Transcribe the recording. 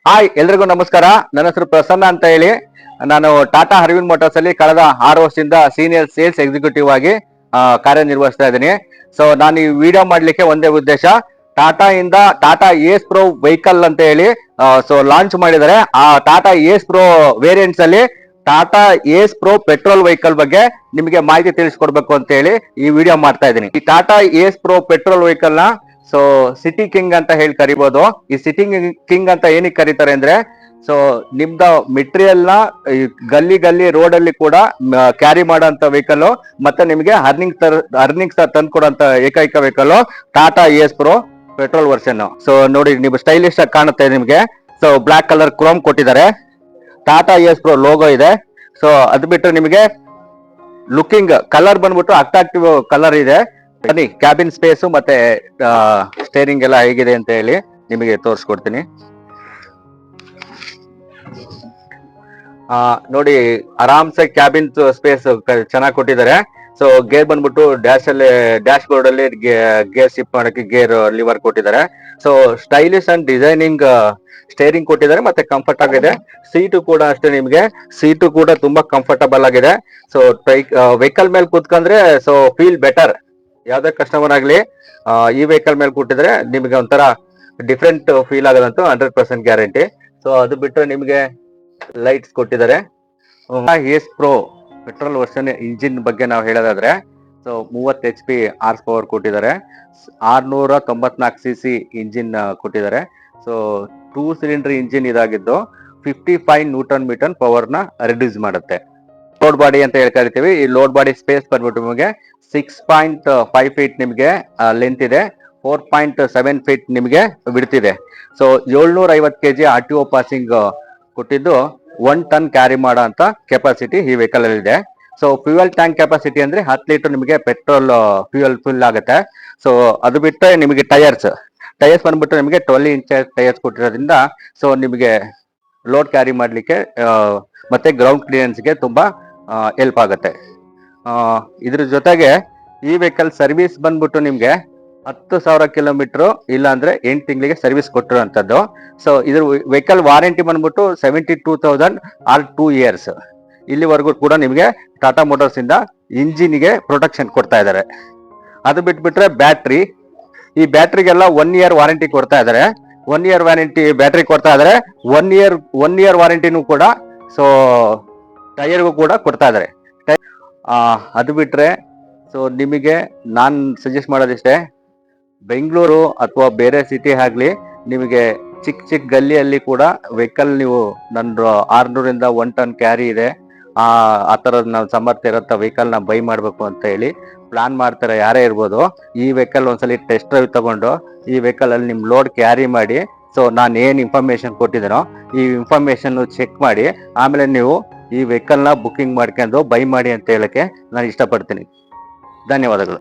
Hi ಎಲ್ರಿಗೂ ನಮಸ್ಕಾರ. ನನ್ನ ಹೆಸರು ಪ್ರಸನ್ನ ಅಂತ ಹೇಳಿ. ನಾನು ಟಾಟಾ ಅರವಿಂದ್ ಮೋಟಾರ್ಸ್ ಅಲ್ಲಿ ಕಳೆದ 6 ವರ್ಷದಿಂದ ಸೀನಿಯರ್ ಸೇಲ್ಸ್ ಎಕ್ಸಿಕ್ಯೂಟಿವ್ ಆಗಿ ಕಾರ್ಯನಿರ್ವಹಿಸ್ತಾ ಇದ್ದೀನಿ. ಸೊ ನಾನು ಈ ವಿಡಿಯೋ ಮಾಡ್ಲಿಕ್ಕೆ ಒಂದೇ ಉದ್ದೇಶ, ಟಾಟಾ ಇಂದ ಟಾಟಾ ಏಸ್ ಪ್ರೋ ವೆಹಿಕಲ್ ಅಂತ ಹೇಳಿ ಲಾಂಚ್ ಮಾಡಿದ್ದಾರೆ. ಆ ಟಾಟಾ ಏಸ್ ಪ್ರೋ ವೇರಿಯಂಟ್ಸ್ ಅಲ್ಲಿ ಟಾಟಾ ಏಸ್ ಪ್ರೋ ಪೆಟ್ರೋಲ್ ವೆಹಿಕಲ್ ಬಗ್ಗೆ ನಿಮಗೆ ಮಾಹಿತಿ ತಿಳಿಸ್ಕೊಡ್ಬೇಕು ಅಂತ ಹೇಳಿ ಈ ವಿಡಿಯೋ ಮಾಡ್ತಾ ಇದ್ದೀನಿ. ಈ ಟಾಟಾ ಏಸ್ ಪ್ರೋ ಪೆಟ್ರೋಲ್ ವೆಹಿಕಲ್ ನ ಸಿಟಿ ಕಿಂಗ್ ಅಂತ ಹೇಳಿ ಕರಿಬಹುದು. ಈ ಸಿಟಿ ಕಿಂಗ್ ಅಂತ ಏನಕ್ಕೆ ಕರೀತಾರೆ ಅಂದ್ರೆ, ನಿಮ್ದ ಮೆಟೀರಿಯಲ್ ನ ಗಲ್ಲಿ ಗಲ್ಲಿ ರೋಡ್ ಅಲ್ಲಿ ಕೂಡ ಕ್ಯಾರಿ ಮಾಡೋಂತ ವೆಹಿಕಲ್, ಮತ್ತೆ ನಿಮಗೆ ಅರ್ನಿಂಗ್ಸ್ ತಂದು ಕೊಡೋಂತ ಏಕೈಕ ವೆಹಿಕಲ್ ಟಾಟಾ ಏಸ್ ಪ್ರೋ ಪೆಟ್ರೋಲ್ ವರ್ಷನ್. ನೋಡಿ, ನೀವು ಸ್ಟೈಲಿಶ್ ಆಗಿ ಕಾಣುತ್ತೆ ನಿಮ್ಗೆ. ಬ್ಲಾಕ್ ಕಲರ್ ಕ್ರೋಮ್ ಕೊಟ್ಟಿದ್ದಾರೆ, ಟಾಟಾ ಏಸ್ ಪ್ರೋ ಲೋಗೋ ಇದೆ. ಅದು ಬಿಟ್ಟರೆ ನಿಮಗೆ ಲುಕಿಂಗ್ ಕಲರ್ ಬಂದ್ಬಿಟ್ಟು ಅಟ್ರಾಕ್ಟಿವ್ ಕಲರ್ ಇದೆ. ಬನ್ನಿ, ಕ್ಯಾಬಿನ್ ಸ್ಪೇಸ್ ಮತ್ತೆ ಸ್ಟೇರಿಂಗ್ ಎಲ್ಲ ಹೇಗಿದೆ ಅಂತ ಹೇಳಿ ನಿಮಗೆ ತೋರಿಸ್ಕೊಡ್ತೀನಿ. ನೋಡಿ, ಆರಾಮ್ಸೆ ಕ್ಯಾಬಿನ್ ಸ್ಪೇಸ್ ಚೆನ್ನಾಗಿ ಕೊಟ್ಟಿದ್ದಾರೆ. ಗೇರ್ ಬಂದ್ಬಿಟ್ಟು ಡ್ಯಾಶ್ ಬೋರ್ಡ್ ಅಲ್ಲಿ ಗೇರ್ ಶಿಫ್ಟ್ ಮಾಡಕ್ಕೆ ಗೇರ್ ಲಿವರ್ ಕೊಟ್ಟಿದ್ದಾರೆ. ಸ್ಟೈಲಿಶ್ ಅಂಡ್ ಡಿಸೈನಿಂಗ್ ಸ್ಟೇರಿಂಗ್ ಕೊಟ್ಟಿದ್ದಾರೆ, ಮತ್ತೆ ಕಂಫರ್ಟ್ ಆಗಿದೆ. ಸೀಟು ಕೂಡ ಅಷ್ಟೇ, ನಿಮಗೆ ಸೀಟು ಕೂಡ ತುಂಬಾ ಕಂಫರ್ಟಬಲ್ ಆಗಿದೆ. ವೆಹಿಕಲ್ ಮೇಲೆ ಕೂತ್ಕೊಂಡ್ರೆ ಫೀಲ್ ಬೆಟರ್. ಯಾವ್ದೇ ಕಸ್ಟಮರ್ ಆಗ್ಲಿ ಈ ವೆಹಿಕಲ್ ಮೇಲೆ ಕೂತಿದ್ರೆ ನಿಮಗೆ ಒಂಥರ ಡಿಫ್ರೆಂಟ್ ಫೀಲ್ ಆಗೋದಂತೂ 100% ಗ್ಯಾರಂಟಿ. ಅದು ಬಿಟ್ಟರೆ ನಿಮಗೆ ಲೈಟ್ಸ್ ಕೊಟ್ಟಿದ್ದಾರೆ. ಏಸ್ ಪ್ರೋ ಪೆಟ್ರೋಲ್ ವರ್ಷನ್ ಇಂಜಿನ್ ಬಗ್ಗೆ ನಾವು ಹೇಳೋದಾದ್ರೆ 30 HP ಹಾರ್ಸ್ ಪವರ್ ಕೊಟ್ಟಿದ್ದಾರೆ. 694 cc ಇಂಜಿನ್ ಕೊಟ್ಟಿದ್ದಾರೆ. 2 ಸಿಲಿಂಡರ್ ಇಂಜಿನ್ ಇದಾಗಿದ್ದು 55 ನ್ಯೂಟನ್ ಮೀಟರ್ ಪವರ್ ನ ರಿಡ್ಯೂಸ್ ಮಾಡುತ್ತೆ. ಲೋಡ್ ಬಾಡಿ ಅಂತ ಹೇಳ್ಕರಿತೀವಿ. ಈ ಲೋಡ್ ಬಾಡಿ ಸ್ಪೇಸ್ ಬಂದ್ಬಿಟ್ಟು ನಿಮಗೆ 6.5 ಫೀಟ್ ನಿಮಗೆ ಲೆಂತ್ ಇದೆ, 4.7 ಫೀಟ್ ನಿಮಗೆ ವಿಡ್ತ್ ಇದೆ. 750 kg RTO ಪಾಸಿಂಗ್ ಕೊಟ್ಟಿದ್ದು 1 ಟನ್ ಕ್ಯಾರಿ ಮಾಡೋ ಅಂತ ಕೆಪಾಸಿಟಿ ಈ ವೆಹಿಕಲ್ ಅಲ್ಲಿ ಇದೆ. ಫ್ಯೂಯಲ್ ಟ್ಯಾಂಕ್ ಕೆಪಾಸಿಟಿ ಅಂದ್ರೆ 10 ಲೀಟರ್ ನಿಮಗೆ ಪೆಟ್ರೋಲ್ ಫ್ಯೂಯಲ್ ಫುಲ್ ಆಗುತ್ತೆ. ಅದು ಬಿಟ್ಟರೆ ನಿಮಗೆ ಟೈರ್ಸ್ ಬಂದ್ಬಿಟ್ಟು ನಿಮಗೆ 12 ಇಂಚ್ ಟೈರ್ಸ್ ಕೊಟ್ಟಿರೋದ್ರಿಂದ ನಿಮಗೆ ಲೋಡ್ ಕ್ಯಾರಿ ಮಾಡ್ಲಿಕ್ಕೆ ಮತ್ತೆ ಗ್ರೌಂಡ್ ಕ್ಲಿಯರೆನ್ಸ್ಗೆ ತುಂಬಾ ಹೆಲ್ಪ್ ಆಗುತ್ತೆ. ಇದ್ರ ಜೊತೆಗೆ ಈ ವೆಹಿಕಲ್ ಸರ್ವಿಸ್ ಬಂದ್ಬಿಟ್ಟು ನಿಮ್ಗೆ 10,000 ಕಿಲೋಮೀಟರ್ ಇಲ್ಲ ಅಂದ್ರೆ 8 ತಿಂಗಳಿಗೆ ಸರ್ವಿಸ್ ಕೊಟ್ಟಿರುವಂತದ್ದು. ಇದ್ರ ವೆಹಿಕಲ್ ವಾರಂಟಿ ಬಂದ್ಬಿಟ್ಟು 72,000 ಆರ್ 2 ಇಯರ್ಸ್. ಇಲ್ಲಿವರೆಗೂ ಕೂಡ ನಿಮಗೆ ಟಾಟಾ ಮೋಟಾರ್ಸ್ ಇಂದ ಇಂಜಿನ್ಗೆ ಪ್ರೊಟೆಕ್ಷನ್ ಕೊಡ್ತಾ ಇದ್ದಾರೆ. ಅದು ಬಿಟ್ಬಿಟ್ರೆ ಬ್ಯಾಟ್ರಿ, ಈ ಬ್ಯಾಟ್ರಿಗೆಲ್ಲ 1 ಇಯರ್ ವಾರಂಟಿ ಕೊಡ್ತಾ ಇದ್ದಾರೆ. 1 ಇಯರ್ ವ್ಯಾರಂಟಿ ಬ್ಯಾಟ್ರಿ ಕೊಡ್ತಾ ಇದ್ದಾರೆ. 1 ಇಯರ್ ವಾರಂಟಿನೂ ಕೂಡ ಟೈರ್ಗೂ ಕೂಡ ಕೊಡ್ತಾ ಇದ್ದಾರೆ. ಅದು ಬಿಟ್ರೆ ನಿಮಗೆ ನಾನು ಸಜೆಸ್ಟ್ ಮಾಡೋದಿಷ್ಟೇ, ಬೆಂಗಳೂರು ಅಥವಾ ಬೇರೆ ಸಿಟಿ ಆಗ್ಲಿ ನಿಮಗೆ ಚಿಕ್ಕ ಗಲ್ಲಿಯಲ್ಲಿ ಕೂಡ ವೆಹಿಕಲ್ ನೀವು ನನ್ನ 600 1 ಟನ್ ಕ್ಯಾರಿ ಇದೆ, ಆ ಥರದ ನಾವು ಸಮರ್ಥ್ಯ ಇರತ್ತ ವೆಹಿಕಲ್ ನ ಬೈ ಮಾಡಬೇಕು ಅಂತ ಹೇಳಿ ಪ್ಲಾನ್ ಮಾಡ್ತಾರೆ ಯಾರೇ ಇರ್ಬೋದು, ಈ ವೆಹಿಕಲ್ ಒಂದ್ಸಲಿ ಟೆಸ್ಟ್ ಡ್ರೈವ್ ತಗೊಂಡು ಈ ವೆಹಿಕಲ್ ಅಲ್ಲಿ ನಿಮ್ ಲೋಡ್ ಕ್ಯಾರಿ ಮಾಡಿ ನಾನು ಏನ್ ಇನ್ಫಾರ್ಮೇಶನ್ ಕೊಟ್ಟಿದ್ದೀನೋ ಈ ಇನ್ಫಾರ್ಮೇಶನ್ ಚೆಕ್ ಮಾಡಿ ಆಮೇಲೆ ನೀವು ಈ ವೆಹಿಕಲ್ ನ ಬುಕಿಂಗ್ ಮಾಡ್ಕೊಂಡು ಬೈ ಮಾಡಿ ಅಂತ ಹೇಳಕ್ಕೆ ನಾನು ಇಷ್ಟಪಡ್ತೀನಿ. ಧನ್ಯವಾದಗಳು.